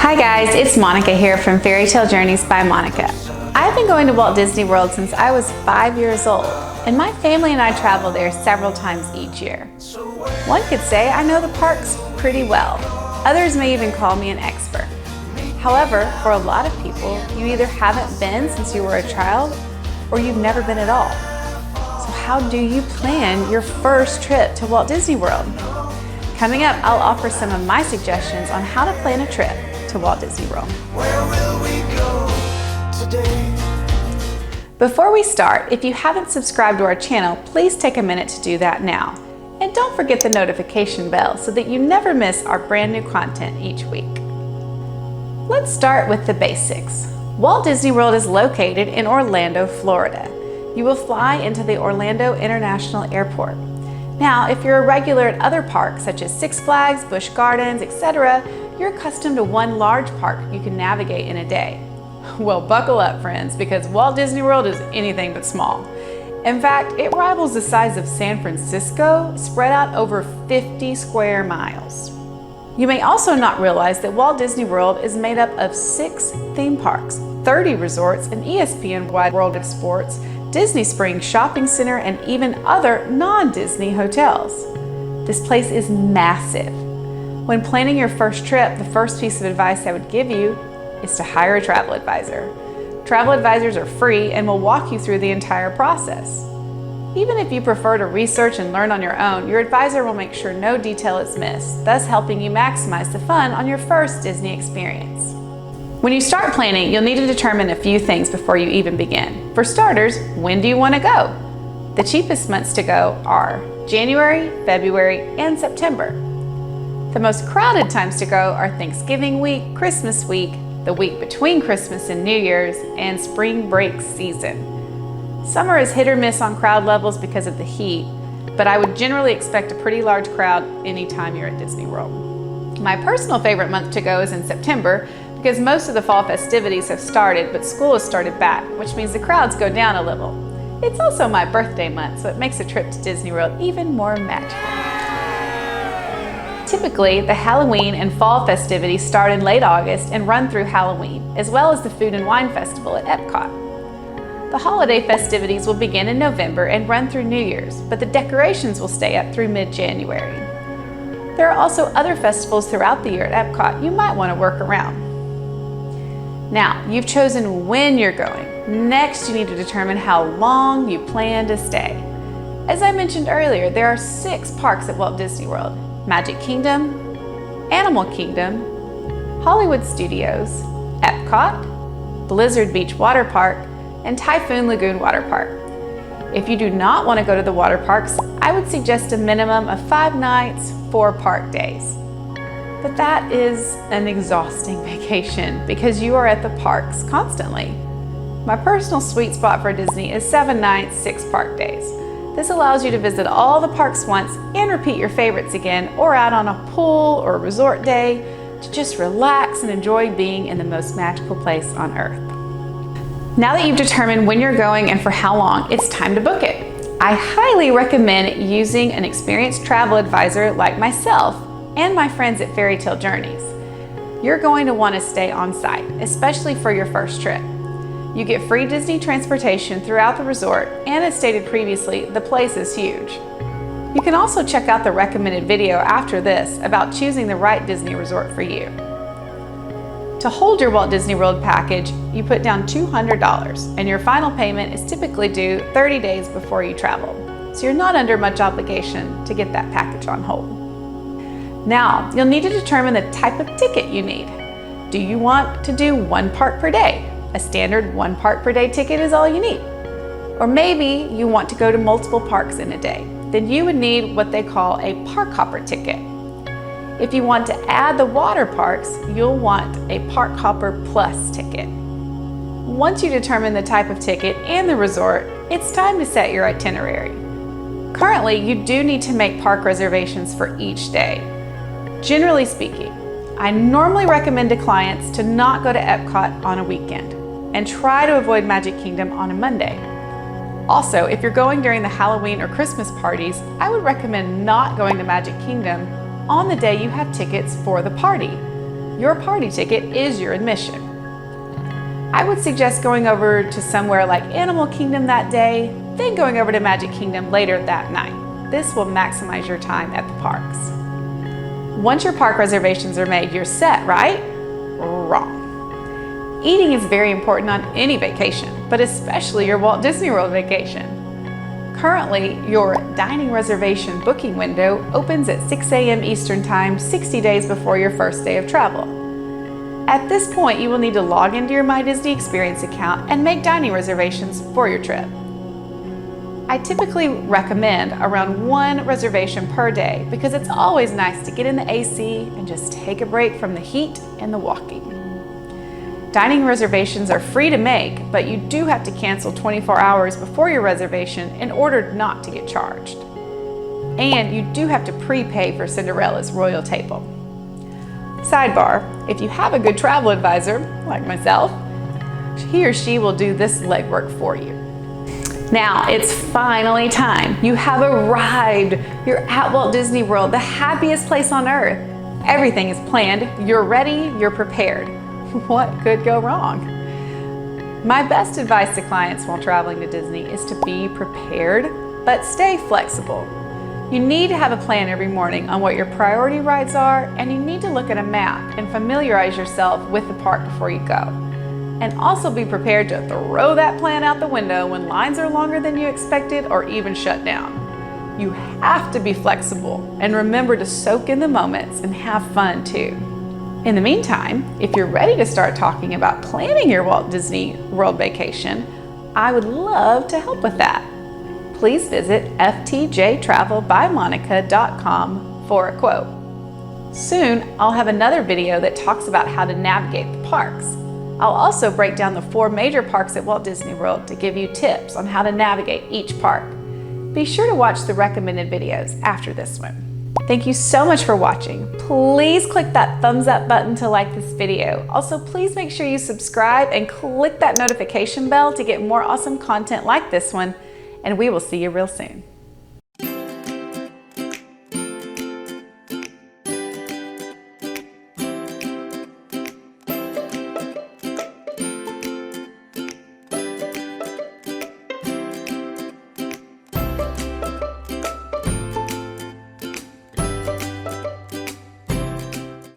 Hi guys, it's Monica here from Fairy Tale Journeys by Monica. I've been going to Walt Disney World since I was 5 years old, and my family and I travel there several times each year. One could say I know the parks pretty well. Others may even call me an expert. However, for a lot of people, you either haven't been since you were a child, or you've never been at all. So how do you plan your first trip to Walt Disney World? Coming up, I'll offer some of my suggestions on how to plan a trip to Walt Disney World. Where will we go today? Before we start, if you haven't subscribed to our channel, please take a minute to do that now. And don't forget the notification bell so that you never miss our brand new content each week. Let's start with the basics. Walt Disney World is located in Orlando, Florida. You will fly into the Orlando International Airport. Now, if you're a regular at other parks such as Six Flags, Busch Gardens, etc., you're accustomed to one large park you can navigate in a day. Well, buckle up, friends, because Walt Disney World is anything but small. In fact, it rivals the size of San Francisco, spread out over 50 square miles. You may also not realize that Walt Disney World is made up of 6 theme parks, 30 resorts, an ESPN-wide World of Sports, Disney Springs Shopping Center, and even other non-Disney hotels. This place is massive. When planning your first trip, the first piece of advice I would give you is to hire a travel advisor. Travel advisors are free and will walk you through the entire process. Even if you prefer to research and learn on your own, your advisor will make sure no detail is missed, thus helping you maximize the fun on your first Disney experience. When you start planning, you'll need to determine a few things before you even begin. For starters, when do you want to go? The cheapest months to go are January, February, and September. The most crowded times to go are Thanksgiving week, Christmas week, the week between Christmas and New Year's, and spring break season. Summer is hit or miss on crowd levels because of the heat, but I would generally expect a pretty large crowd anytime you're at Disney World. My personal favorite month to go is in September because most of the fall festivities have started, but school has started back, which means the crowds go down a little. It's also my birthday month, so it makes a trip to Disney World even more magical. Typically, the Halloween and fall festivities start in late August and run through Halloween, as well as the Food and Wine Festival at Epcot. The holiday festivities will begin in November and run through New Year's, but the decorations will stay up through mid-January. There are also other festivals throughout the year at Epcot you might want to work around. Now, you've chosen when you're going. Next, you need to determine how long you plan to stay. As I mentioned earlier, there are 6 parks at Walt Disney World: Magic Kingdom, Animal Kingdom, Hollywood Studios, Epcot, Blizzard Beach Water Park, and Typhoon Lagoon Water Park. If you do not want to go to the water parks, I would suggest a minimum of 5 nights, 4 park days. But that is an exhausting vacation because you are at the parks constantly. My personal sweet spot for Disney is 7 nights, 6 park days. This allows you to visit all the parks once and repeat your favorites again, or out on a pool or resort day to just relax and enjoy being in the most magical place on earth. Now that you've determined when you're going and for how long, it's time to book it. I highly recommend using an experienced travel advisor like myself and my friends at Fairy Tale Journeys. You're going to want to stay on site, especially for your first trip. You get free Disney transportation throughout the resort, and as stated previously, the place is huge. You can also check out the recommended video after this about choosing the right Disney resort for you. To hold your Walt Disney World package, you put down $200, and your final payment is typically due 30 days before you travel, so you're not under much obligation to get that package on hold. Now, you'll need to determine the type of ticket you need. Do you want to do 1 park per day? A standard 1 park per day ticket is all you need. Or maybe you want to go to multiple parks in a day. Then you would need what they call a park hopper ticket. If you want to add the water parks, you'll want a park hopper plus ticket. Once you determine the type of ticket and the resort, it's time to set your itinerary. Currently, you do need to make park reservations for each day. Generally speaking, I normally recommend to clients to not go to Epcot on a weekend and try to avoid Magic Kingdom on a Monday. Also, if you're going during the Halloween or Christmas parties, I would recommend not going to Magic Kingdom on the day you have tickets for the party. Your party ticket is your admission. I would suggest going over to somewhere like Animal Kingdom that day, then going over to Magic Kingdom later that night. This will maximize your time at the parks. Once your park reservations are made, you're set, right? Wrong. Eating is very important on any vacation, but especially your Walt Disney World vacation. Currently, your dining reservation booking window opens at 6 a.m. Eastern Time 60 days before your first day of travel. At this point, you will need to log into your My Disney Experience account and make dining reservations for your trip. I typically recommend around 1 reservation per day because it's always nice to get in the AC and just take a break from the heat and the walking. Dining reservations are free to make, but you do have to cancel 24 hours before your reservation in order not to get charged. And you do have to prepay for Cinderella's royal table. Sidebar, if you have a good travel advisor, like myself, he or she will do this legwork for you. Now, it's finally time. You have arrived. You're at Walt Disney World, the happiest place on earth. Everything is planned. You're ready. You're prepared. What could go wrong? My best advice to clients while traveling to Disney is to be prepared, but stay flexible. You need to have a plan every morning on what your priority rides are, and you need to look at a map and familiarize yourself with the park before you go. And also be prepared to throw that plan out the window when lines are longer than you expected or even shut down. You have to be flexible and remember to soak in the moments and have fun too. In the meantime, if you're ready to start talking about planning your Walt Disney World vacation, I would love to help with that. Please visit ftjtravelbymonica.com for a quote. Soon, I'll have another video that talks about how to navigate the parks. I'll also break down the 4 major parks at Walt Disney World to give you tips on how to navigate each park. Be sure to watch the recommended videos after this one. Thank you so much for watching. Please click that thumbs up button to like this video. Also, please make sure you subscribe and click that notification bell to get more awesome content like this one, and we will see you real soon.